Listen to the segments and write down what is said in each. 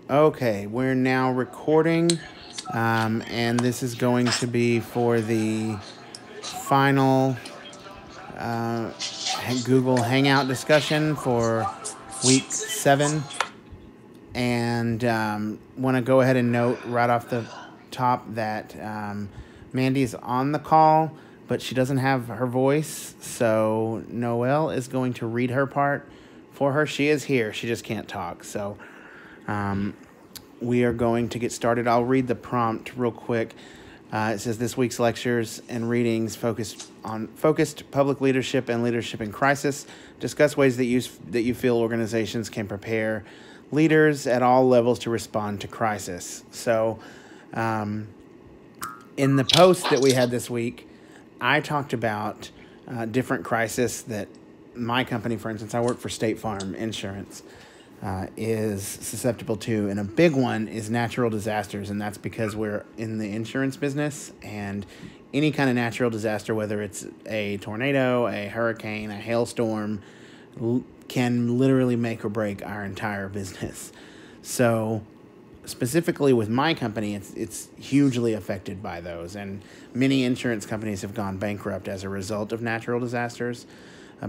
Okay, we're now recording, and this is going to be for the final Google Hangout discussion for week 7. And want to go ahead and note right off the top that Mandy's on the call, but she doesn't have her voice, so Noelle is going to read her part for her. She is here, she just can't talk. So we are going to get started. I'll read the prompt real quick. It says this week's lectures and readings focused public leadership and leadership in crisis. Discuss ways that you feel organizations can prepare leaders at all levels to respond to crisis. So, in the post that we had this week, I talked about different crises that my company, for instance, I work for State Farm Insurance, is susceptible to. And a big one is natural disasters. And that's because we're in the insurance business, and any kind of natural disaster, whether it's a tornado, a hurricane, a hailstorm, can literally make or break our entire business. So specifically with my company, it's hugely affected by those, and many insurance companies have gone bankrupt as a result of natural disasters,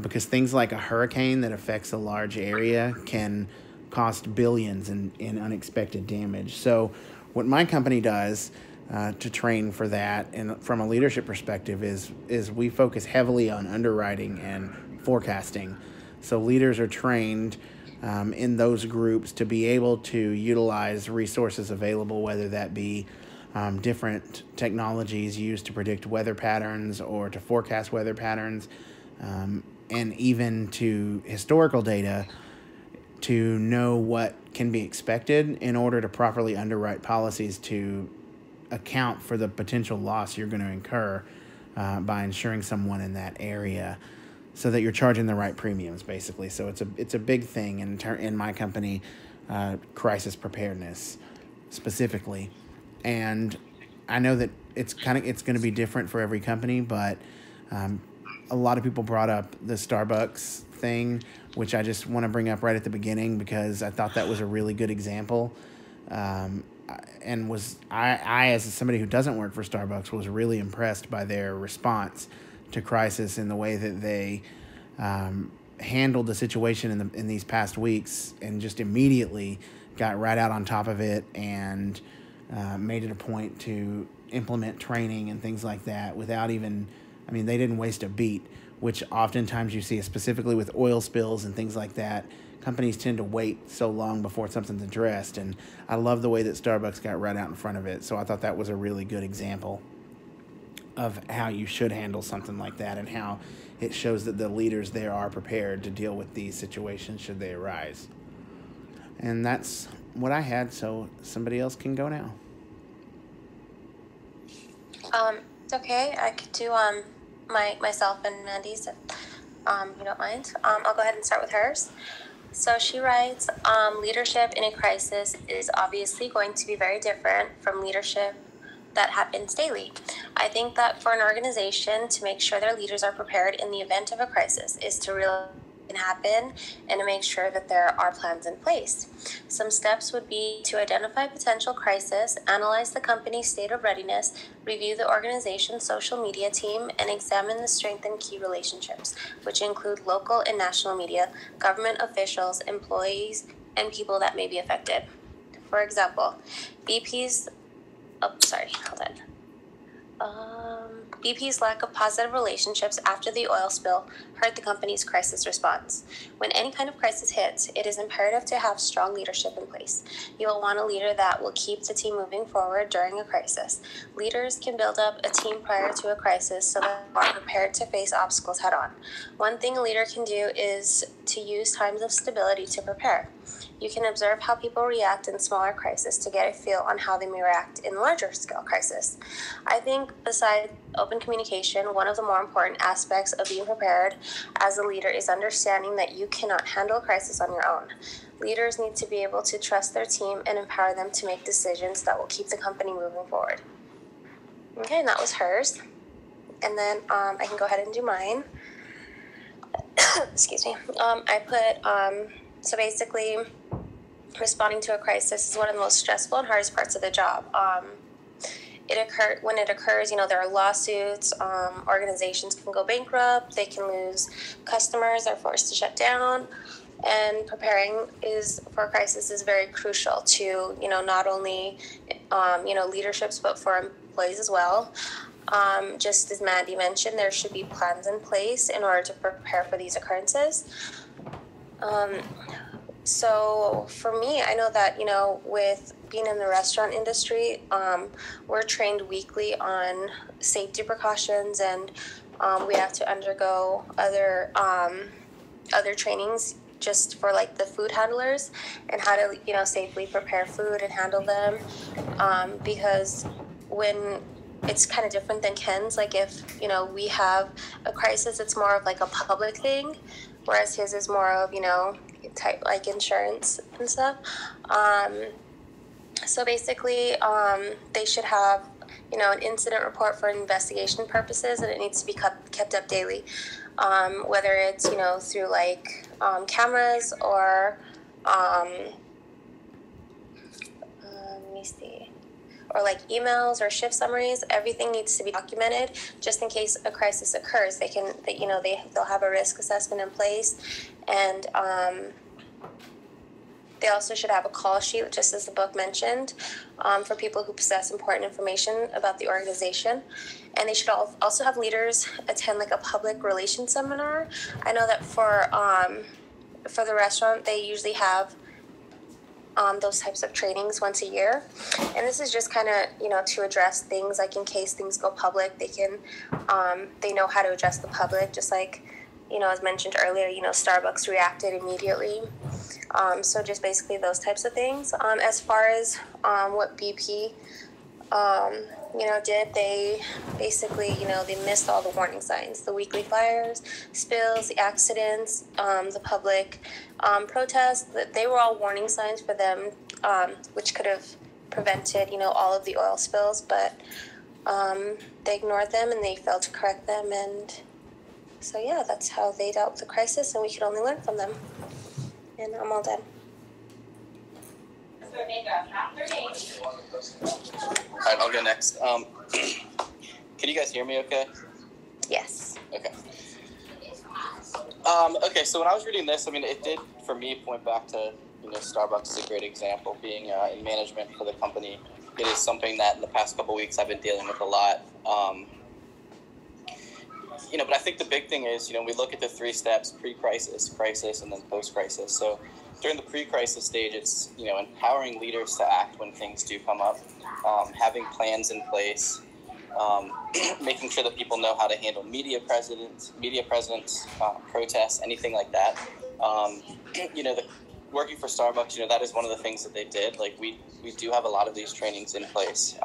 because things like a hurricane that affects a large area can cost billions in unexpected damage. So what my company does to train for that, and from a leadership perspective, is we focus heavily on underwriting and forecasting. So leaders are trained in those groups to be able to utilize resources available, whether that be different technologies used to predict weather patterns or to forecast weather patterns, and even to historical data to know what can be expected in order to properly underwrite policies to account for the potential loss you're going to incur by insuring someone in that area, so that you're charging the right premiums, basically. So it's a big thing in my company, crisis preparedness specifically. And I know that it's going to be different for every company, but a lot of people brought up the Starbucks thing, which I just want to bring up right at the beginning because I thought that was a really good example. And I, as somebody who doesn't work for Starbucks, was really impressed by their response to crisis in the way that they handled the situation in these past weeks, and just immediately got right out on top of it, and made it a point to implement training and things like that without even, I mean, they didn't waste a beat, which oftentimes you see, specifically with oil spills and things like that. Companies tend to wait so long before something's addressed, and I love the way that Starbucks got right out in front of it. So I thought that was a really good example of how you should handle something like that, and how it shows that the leaders there are prepared to deal with these situations should they arise. And that's what I had, so somebody else can go now. It's okay. I could do myself and Mandy's if you don't mind. I'll go ahead and start with hers. So she writes, leadership in a crisis is obviously going to be very different from leadership that happens daily. I think that for an organization to make sure their leaders are prepared in the event of a crisis is to realize it can happen and to make sure that there are plans in place. Some steps would be to identify potential crisis, analyze the company's state of readiness, review the organization's social media team, and examine the strength and key relationships, which include local and national media, government officials, employees, and people that may be affected. For example, BP's BP's lack of positive relationships after the oil spill hurt the company's crisis response. When any kind of crisis hits, it is imperative to have strong leadership in place. You will want a leader that will keep the team moving forward during a crisis. Leaders can build up a team prior to a crisis so that they are prepared to face obstacles head on. One thing a leader can do is to use times of stability to prepare. You can observe how people react in smaller crises to get a feel on how they may react in larger scale crisis. I think besides open communication, one of the more important aspects of being prepared as a leader is understanding that you cannot handle a crisis on your own. Leaders need to be able to trust their team and empower them to make decisions that will keep the company moving forward. Okay, and that was hers. And then I can go ahead and do mine. Excuse me. I put, so basically, responding to a crisis is one of the most stressful and hardest parts of the job. When it occurs, there are lawsuits. Organizations can go bankrupt. They can lose customers. They're forced to shut down. And preparing for a crisis is very crucial to, not only, leaderships, but for employees as well. Just as Mandy mentioned, there should be plans in place in order to prepare for these occurrences. So for me, I know that, with being in the restaurant industry, we're trained weekly on safety precautions, and we have to undergo other trainings just for like the food handlers and how to, safely prepare food and handle them. Because when it's kind of different than Ken's, like if, we have a crisis, it's more of like a public thing, whereas his is more of, type like insurance and stuff. So basically, they should have, an incident report for investigation purposes, and it needs to be kept up daily. Whether it's, through like cameras or, let me see, or like emails or shift summaries. Everything needs to be documented just in case a crisis occurs. They'll have a risk assessment in place, and they also should have a call sheet, just as the book mentioned, for people who possess important information about the organization. And they should also have leaders attend like a public relations seminar. I know that for the restaurant, they usually have those types of trainings once a year. And this is just kind of, to address things like in case things go public, they know how to address the public, just like, as mentioned earlier, Starbucks reacted immediately. So just basically those types of things. As far as what BP, did, they basically, they missed all the warning signs, the weekly fires, spills, the accidents, the public protests. They were all warning signs for them, which could have prevented, all of the oil spills, but they ignored them and they failed to correct them. And so, yeah, that's how they dealt with the crisis, and we could only learn from them. And I'm all done. All right, I'll go next. Can you guys hear me okay? Yes. Okay. Okay, so when I was reading this, it did, for me, point back to, Starbucks is a great example. Being in management for the company, it is something that in the past couple of weeks I've been dealing with a lot. But I think the big thing is, we look at the 3 steps: pre-crisis, crisis, and then post-crisis. So during the pre-crisis stage, it's, empowering leaders to act when things do come up, having plans in place, making sure that people know how to handle media presence, protests, anything like that. Working for Starbucks, that is one of the things that they did. Like we do have a lot of these trainings in place.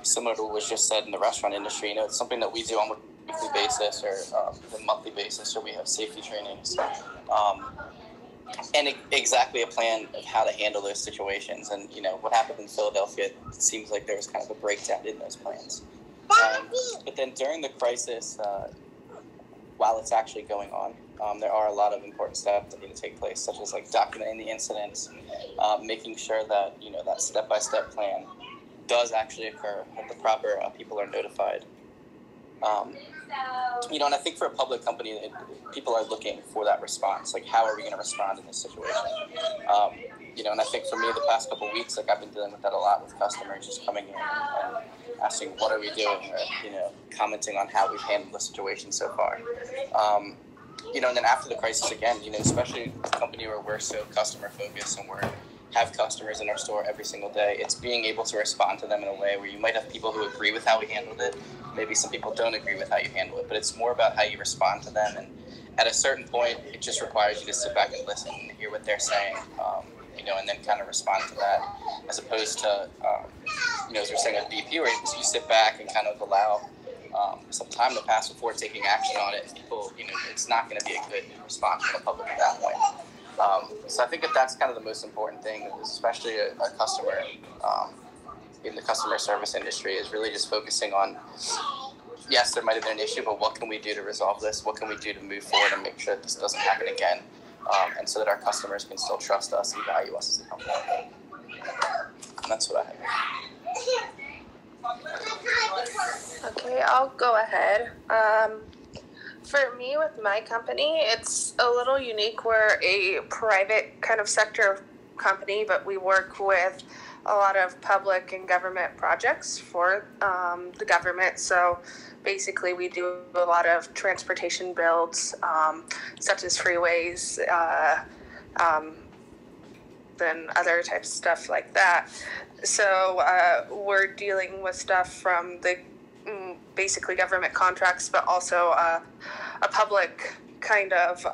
Similar to what was just said in the restaurant industry, it's something that we do on a weekly basis or a monthly basis, or we have safety trainings. And exactly a plan of how to handle those situations. And, what happened in Philadelphia, it seems like there was kind of a breakdown in those plans. But then during the crisis, while it's actually going on, there are a lot of important steps that need to take place, such as like documenting the incidents, making sure that, that step-by-step plan does actually occur, that the proper people are notified. And I think for a public company, people are looking for that response. Like, how are we going to respond in this situation? And I think for me, the past couple of weeks, like I've been dealing with that a lot with customers just coming in and asking, what are we doing? Or, commenting on how we've handled the situation so far. And then after the crisis again, especially a company where we're so customer focused and have customers in our store every single day, it's being able to respond to them in a way where you might have people who agree with how we handled it. Maybe some people don't agree with how you handle it, but it's more about how you respond to them. And at a certain point, it just requires you to sit back and listen and hear what they're saying, and then kind of respond to that, as opposed to, as we're saying with BP, where you sit back and kind of allow some time to pass before taking action on it. People, it's not going to be a good response from the public at that point. So I think that's kind of the most important thing, especially a customer in the customer service industry, is really just focusing on, yes, there might have been an issue, but what can we do to resolve this? What can we do to move forward and make sure that this doesn't happen again? and so that our customers can still trust us and value us as a company. And that's what I have. Okay, I'll go ahead. For me, with my company, it's a little unique. We're a private kind of sector company, but we work with a lot of public and government projects for the government. So basically, we do a lot of transportation builds, such as freeways, and other types of stuff like that. So we're dealing with stuff from the basically government contracts, but also a public kind of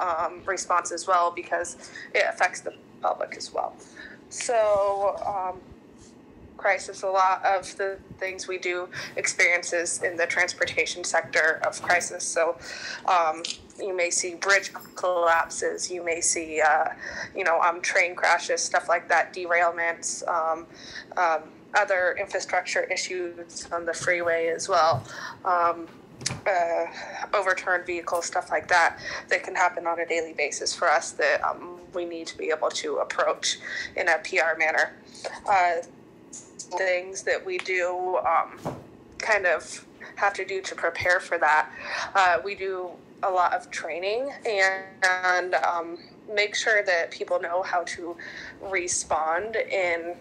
response as well, because it affects the public as well. So crisis, a lot of the things we do experiences in the transportation sector of crisis. So you may see bridge collapses, you may see train crashes, stuff like that, derailments, other infrastructure issues on the freeway as well, overturned vehicles, stuff like that can happen on a daily basis for us that we need to be able to approach in a PR manner. Things that we do kind of have to do to prepare for that. We do a lot of training and make sure that people know how to respond in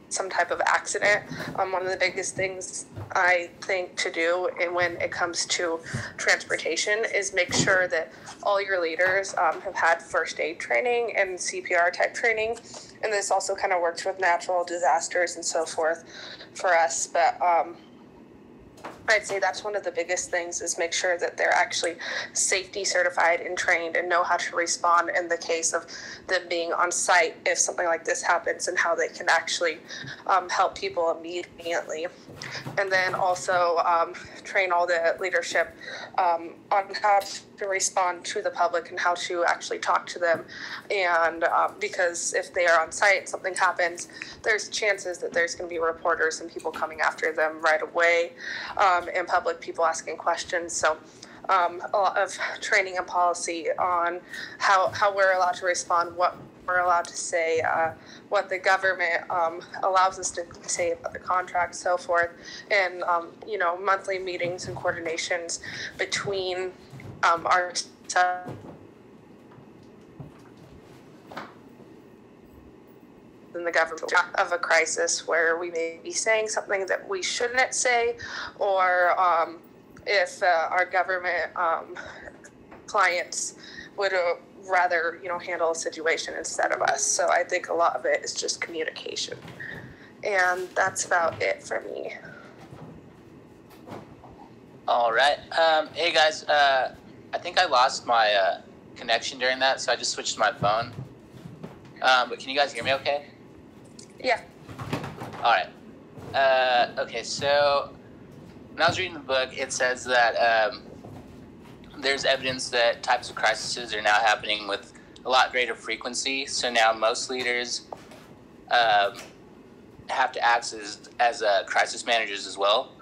some type of accident. One of the biggest things I think to do when it comes to transportation is make sure that all your leaders have had first aid training and CPR type training. And this also kind of works with natural disasters and so forth for us. But I'd say that's one of the biggest things, is make sure that they're actually safety certified and trained and know how to respond in the case of them being on site if something like this happens, and how they can actually help people immediately. And then also train all the leadership on how to respond to the public and how to actually talk to them. And because if they are on site, something happens, there's chances that there's going to be reporters and people coming after them right away, and public people asking questions. So a lot of training and policy on how we're allowed to respond, what we're allowed to say, what the government allows us to say about the contract, so forth, and monthly meetings and coordinations between our and the government of a crisis where we may be saying something that we shouldn't say, or if our government clients would rather handle a situation instead of us. So I think a lot of it is just communication, and that's about it for me. All right. Hey guys, I think I lost my connection during that, so I just switched to my phone. But can you guys hear me okay? Yeah. All right. Okay, so when I was reading the book, it says that there's evidence that types of crises are now happening with a lot greater frequency. So now most leaders have to act as crisis managers as well.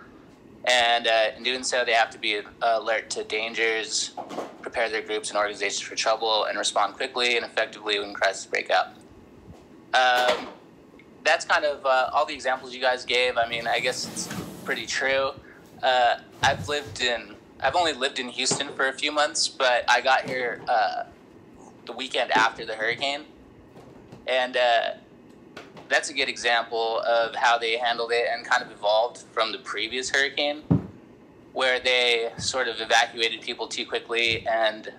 And in doing so, they have to be alert to dangers, prepare their groups and organizations for trouble, and respond quickly and effectively when crises break out. That's kind of all the examples you guys gave. I mean, I guess it's pretty true. I've only lived in Houston for a few months, but I got here the weekend after the hurricane. And that's a good example of how they handled it and kind of evolved from the previous hurricane, where they sort of evacuated people too quickly. And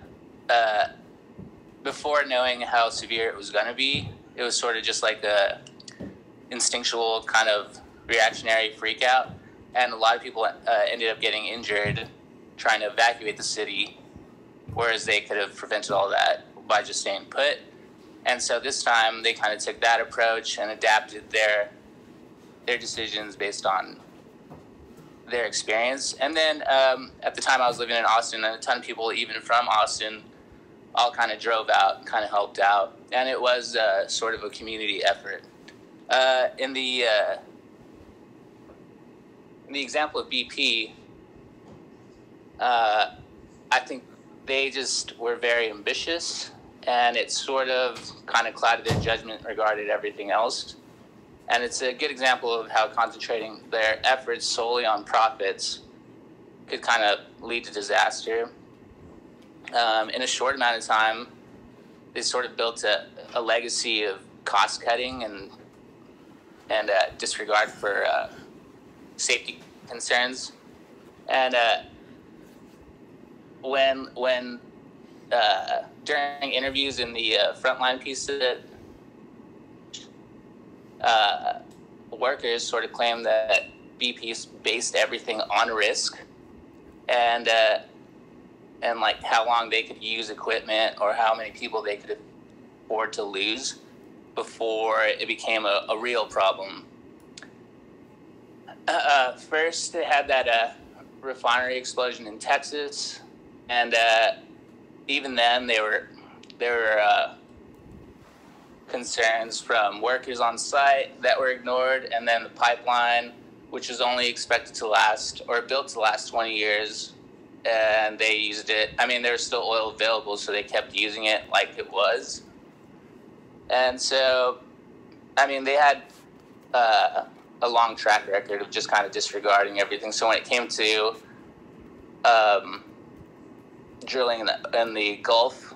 before knowing how severe it was going to be, it was sort of just like a instinctual kind of reactionary freak out. And a lot of people ended up getting injured trying to evacuate the city, whereas they could have prevented all that by just staying put. And so this time they kind of took that approach and adapted their decisions based on their experience. And then at the time I was living in Austin, and a ton of people even from Austin all kind of drove out, kind of helped out. And it was sort of a community effort. In the example of BP, I think they just were very ambitious and it sort of kind of clouded their judgment regarding everything else. And it's a good example of how concentrating their efforts solely on profits could kind of lead to disaster. In a short amount of time, they sort of built a legacy of cost cutting and disregard for safety concerns. And when during interviews in the frontline piece of it, workers sort of claimed that BP based everything on risk and like how long they could use equipment or how many people they could afford to lose before it became a real problem. First, they had that refinery explosion in Texas, and even then, there were concerns from workers on site that were ignored, and then the pipeline, which was only expected to last or built to last 20 years, and they used it. I mean, there was still oil available, so they kept using it like it was. And so, I mean, they had a long track record of just kind of disregarding everything. So when it came to drilling in the Gulf,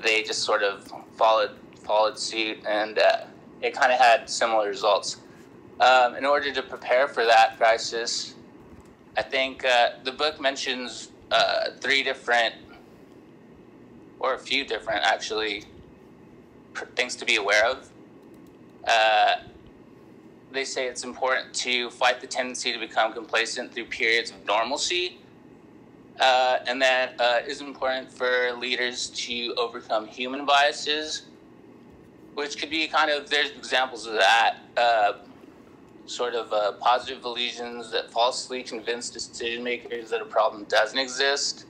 they just sort of followed suit, and it kind of had similar results. In order to prepare for that crisis, I think the book mentions three different, or a few different actually, things to be aware of. They say it's important to fight the tendency to become complacent through periods of normalcy, and that is important for leaders to overcome human biases, which could be kind of, there's examples of that, sort of positive illusions that falsely convince decision makers that a problem doesn't exist,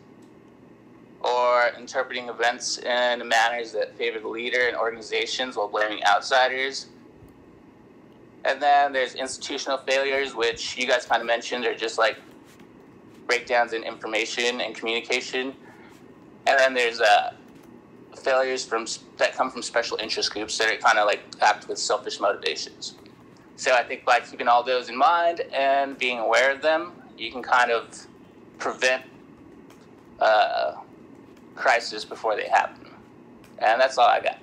or interpreting events in manners that favor the leader and organizations while blaming outsiders. And then there's institutional failures, which you guys kind of mentioned, are just like breakdowns in information and communication. And then there's failures that come from special interest groups that are kind of like act with selfish motivations. So I think by keeping all those in mind and being aware of them, you can kind of prevent crises before they happen. And that's all I got.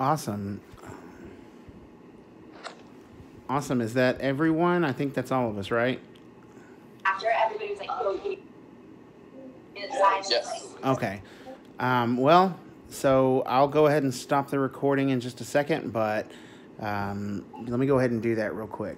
Awesome. Awesome. Is that everyone? I think that's all of us, right? After everybody was like, Yes. Okay. Well, so I'll go ahead and stop the recording in just a second, but let me go ahead and do that real quick.